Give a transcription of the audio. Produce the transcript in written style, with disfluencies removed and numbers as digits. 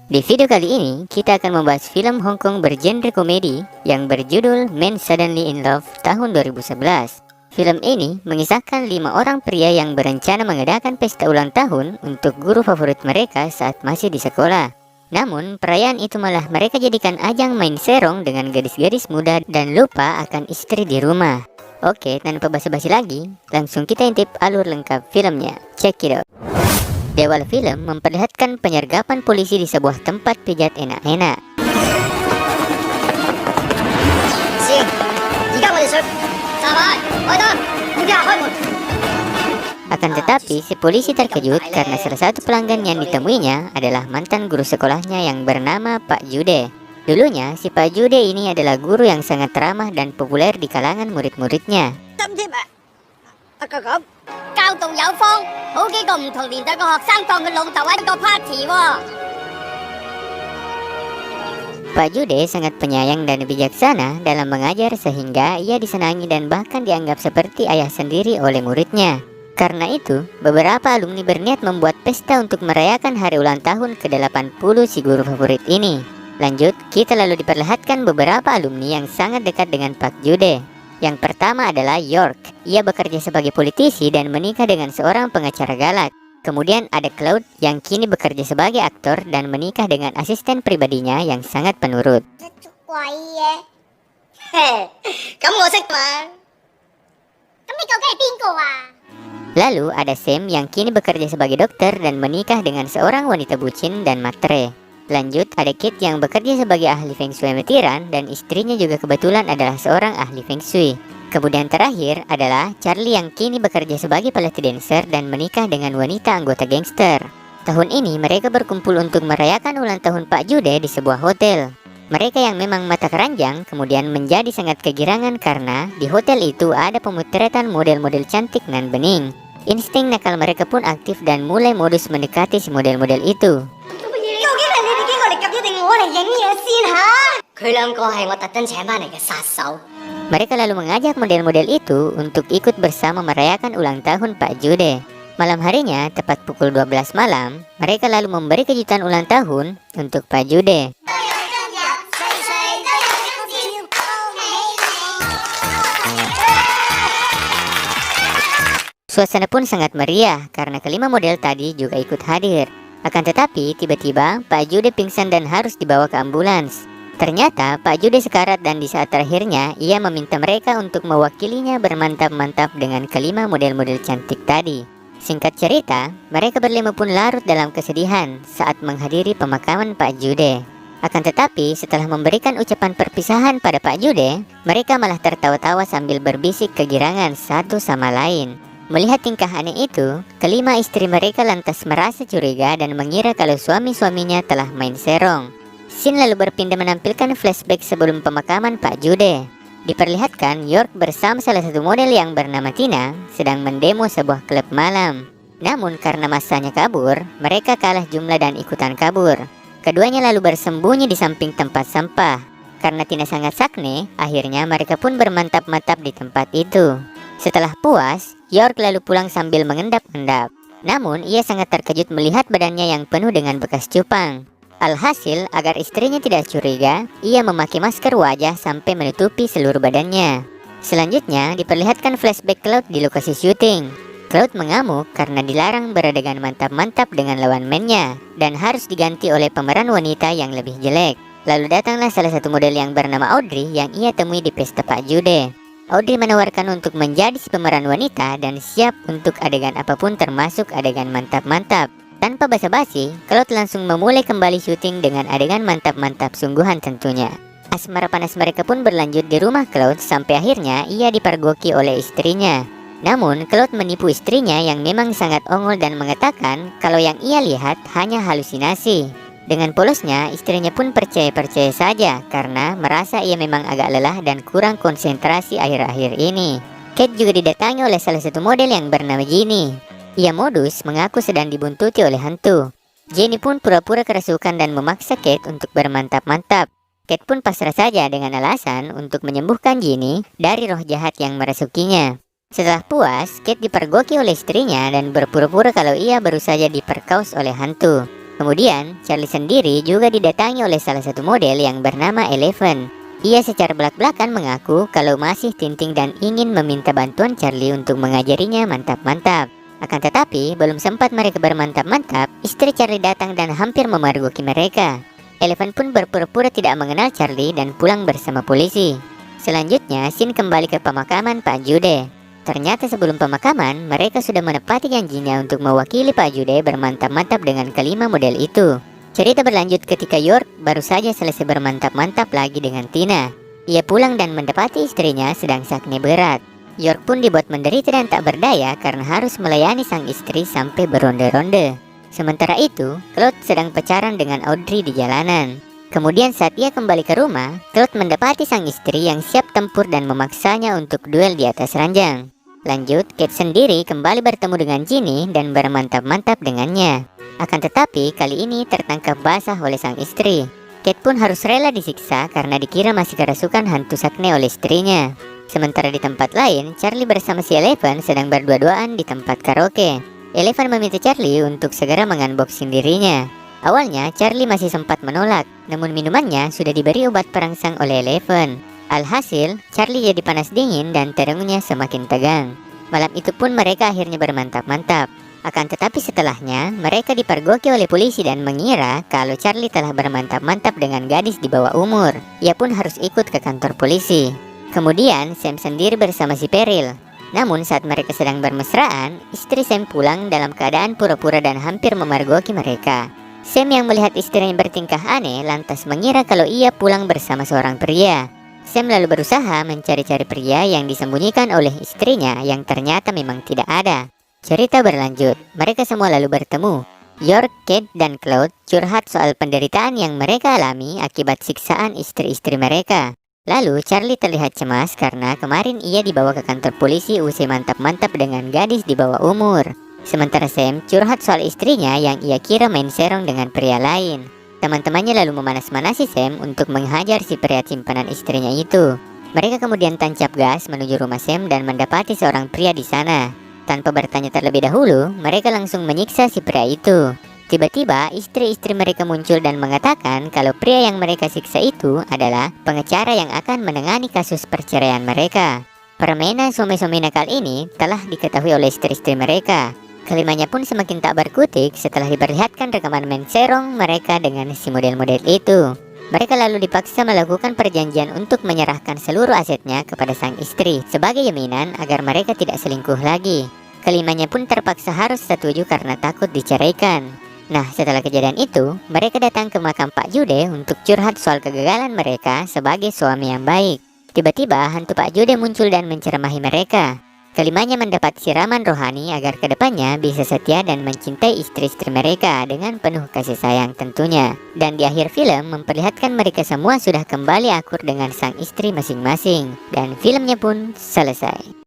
Di video kali ini, kita akan membahas film Hong Kong bergenre komedi yang berjudul Men Suddenly in Love tahun 2011. Film ini mengisahkan 5 orang pria yang berencana mengadakan pesta ulang tahun untuk guru favorit mereka saat masih di sekolah. Namun, perayaan itu malah mereka jadikan ajang main serong dengan gadis-gadis muda dan lupa akan istri di rumah. Oke, tanpa basa-basi lagi, langsung kita intip alur lengkap filmnya. Check it out. Di awal film memperlihatkan penyergapan polisi di sebuah tempat pijat enak-enak. Akan tetapi, si polisi terkejut karena salah satu pelanggan yang ditemuinya adalah mantan guru sekolahnya yang bernama Pak Jude. Dulunya, si Pak Jude ini adalah guru yang sangat ramah dan populer di kalangan murid-muridnya. Pak Jude sangat penyayang dan bijaksana dalam mengajar sehingga ia disenangi dan bahkan dianggap seperti ayah sendiri oleh muridnya. Karena itu, beberapa alumni berniat membuat pesta untuk merayakan hari ulang tahun ke-80 si guru favorit ini. Lanjut, kita lalu diperlihatkan beberapa alumni yang sangat dekat dengan Pak Jude. Yang pertama adalah York. Ia bekerja sebagai politisi dan menikah dengan seorang pengacara galak. Kemudian ada Claude yang kini bekerja sebagai aktor dan menikah dengan asisten pribadinya yang sangat penurut. Lalu ada Sam yang kini bekerja sebagai dokter dan menikah dengan seorang wanita bucin dan matre. Lanjut, ada Kate yang bekerja sebagai ahli Feng Shui amatiran dan istrinya juga kebetulan adalah seorang ahli Feng Shui. Kemudian terakhir adalah Charlie yang kini bekerja sebagai pelatih dancer dan menikah dengan wanita anggota gangster. Tahun ini mereka berkumpul untuk merayakan ulang tahun Pak Jude di sebuah hotel. Mereka yang memang mata keranjang kemudian menjadi sangat kegirangan karena di hotel itu ada pemotretan model-model cantik nan bening. Insting nakal mereka pun aktif dan mulai modus mendekati si model-model itu. Mereka lalu mengajak model-model itu untuk ikut bersama merayakan ulang tahun Pak Jude. Malam harinya, tepat pukul 12 malam, mereka lalu memberi kejutan ulang tahun untuk Pak Jude. Suasana pun sangat meriah karena kelima model tadi juga ikut hadir. Akan tetapi, tiba-tiba Pak Jude pingsan dan harus dibawa ke ambulans. Ternyata Pak Jude sekarat dan di saat terakhirnya ia meminta mereka untuk mewakilinya bermantap-mantap dengan kelima model-model cantik tadi. Singkat cerita, mereka berlima pun larut dalam kesedihan saat menghadiri pemakaman Pak Jude. Akan tetapi, setelah memberikan ucapan perpisahan pada Pak Jude, mereka malah tertawa-tawa sambil berbisik kegirangan satu sama lain. Melihat tingkah aneh itu, kelima istri mereka lantas merasa curiga dan mengira kalau suami-suaminya telah main serong. Scene lalu berpindah menampilkan flashback sebelum pemakaman Pak Jude. Diperlihatkan York bersama salah satu model yang bernama Tina sedang mendemo sebuah klub malam. Namun karena masanya kabur, mereka kalah jumlah dan ikutan kabur. Keduanya lalu bersembunyi di samping tempat sampah. Karena Tina sangat sakne, akhirnya mereka pun bermantap-mantap di tempat itu. Setelah puas, York lalu pulang sambil mengendap-endap. Namun, ia sangat terkejut melihat badannya yang penuh dengan bekas cupang. Alhasil, agar istrinya tidak curiga, ia memakai masker wajah sampai menutupi seluruh badannya. Selanjutnya, diperlihatkan flashback Claude di lokasi syuting. Claude mengamuk karena dilarang beradegan mantap-mantap dengan lawan mainnya dan harus diganti oleh pemeran wanita yang lebih jelek. Lalu datanglah salah satu model yang bernama Audrey yang ia temui di pesta Pak Jude. Audrey menawarkan untuk menjadi si pemeran wanita dan siap untuk adegan apapun termasuk adegan mantap-mantap. Tanpa basa-basi, Claude langsung memulai kembali syuting dengan adegan mantap-mantap sungguhan tentunya. Asmara panas mereka pun berlanjut di rumah Claude sampai akhirnya ia dipergoki oleh istrinya. Namun, Claude menipu istrinya yang memang sangat ongol dan mengatakan kalau yang ia lihat hanya halusinasi. Dengan polosnya, istrinya pun percaya-percaya saja karena merasa ia memang agak lelah dan kurang konsentrasi akhir-akhir ini. Kate juga didatangi oleh salah satu model yang bernama Ginny. Ia modus mengaku sedang dibuntuti oleh hantu. Jenny pun pura-pura kerasukan dan memaksa Kate untuk bermantap-mantap. Kate pun pasrah saja dengan alasan untuk menyembuhkan Ginny dari roh jahat yang merasukinya. Setelah puas, Kate dipergoki oleh istrinya dan berpura-pura kalau ia baru saja diperkaus oleh hantu. Kemudian, Charlie sendiri juga didatangi oleh salah satu model yang bernama Eleven. Ia secara belak-belakan mengaku kalau masih Tinting dan ingin meminta bantuan Charlie untuk mengajarinya mantap-mantap. Akan tetapi, belum sempat mereka bermantap-mantap, istri Charlie datang dan hampir memergoki mereka. Eleven pun berpura-pura tidak mengenal Charlie dan pulang bersama polisi. Selanjutnya, scene kembali ke pemakaman Pak Jude. Ternyata sebelum pemakaman, mereka sudah menepati janjinya untuk mewakili Pak Jude bermantap-mantap dengan kelima model itu. Cerita berlanjut ketika York baru saja selesai bermantap-mantap lagi dengan Tina. Ia pulang dan mendapati istrinya sedang sakit berat. York pun dibuat menderita dan tak berdaya karena harus melayani sang istri sampai beronde-ronde. Sementara itu, Claude sedang pacaran dengan Audrey di jalanan. Kemudian saat ia kembali ke rumah, Claude mendapati sang istri yang siap tempur dan memaksanya untuk duel di atas ranjang. Lanjut, Kate sendiri kembali bertemu dengan Ginny dan bermantap-mantap dengannya. Akan tetapi, kali ini tertangkap basah oleh sang istri. Kate pun harus rela disiksa karena dikira masih kerasukan hantu sakne oleh istrinya. Sementara di tempat lain, Charlie bersama si Eleven sedang berdua-duaan di tempat karaoke. Eleven meminta Charlie untuk segera mengunboxing dirinya. Awalnya, Charlie masih sempat menolak, namun minumannya sudah diberi obat perangsang oleh Eleven. Alhasil, Charlie jadi panas dingin dan terengnya semakin tegang. Malam itu pun mereka akhirnya bermantap-mantap. Akan tetapi setelahnya, mereka dipergoki oleh polisi dan mengira kalau Charlie telah bermantap-mantap dengan gadis di bawah umur. Ia pun harus ikut ke kantor polisi. Kemudian, Sam sendiri bersama si Peril. Namun saat mereka sedang bermesraan, istri Sam pulang dalam keadaan pura-pura dan hampir memergoki mereka. Sam yang melihat istrinya bertingkah aneh lantas mengira kalau ia pulang bersama seorang pria. Sam lalu berusaha mencari-cari pria yang disembunyikan oleh istrinya yang ternyata memang tidak ada. Cerita berlanjut, mereka semua lalu bertemu. York, Kate, dan Claude curhat soal penderitaan yang mereka alami akibat siksaan istri-istri mereka. Lalu Charlie terlihat cemas karena kemarin ia dibawa ke kantor polisi usai mantap-mantap dengan gadis di bawah umur. Sementara Sam curhat soal istrinya yang ia kira main serong dengan pria lain. Teman-temannya lalu memanas-manasi Sam untuk menghajar si pria simpanan istrinya itu. Mereka kemudian tancap gas menuju rumah Sam dan mendapati seorang pria di sana. Tanpa bertanya terlebih dahulu, mereka langsung menyiksa si pria itu. Tiba-tiba, istri-istri mereka muncul dan mengatakan kalau pria yang mereka siksa itu adalah pengacara yang akan menangani kasus perceraian mereka. Permainan suami-suami nakal ini telah diketahui oleh istri-istri mereka. Kelimanya pun semakin tak berkutik setelah diperlihatkan rekaman main serong mereka dengan si model-model itu. Mereka lalu dipaksa melakukan perjanjian untuk menyerahkan seluruh asetnya kepada sang istri sebagai jaminan agar mereka tidak selingkuh lagi. Kelimanya pun terpaksa harus setuju karena takut diceraikan. Nah, setelah kejadian itu, mereka datang ke makam Pak Jude untuk curhat soal kegagalan mereka sebagai suami yang baik. Tiba-tiba, hantu Pak Jude muncul dan menceramahi mereka. Kelimanya mendapat siraman rohani agar kedepannya bisa setia dan mencintai istri-istri mereka dengan penuh kasih sayang tentunya. Dan di akhir film memperlihatkan mereka semua sudah kembali akur dengan sang istri masing-masing. Dan filmnya pun selesai.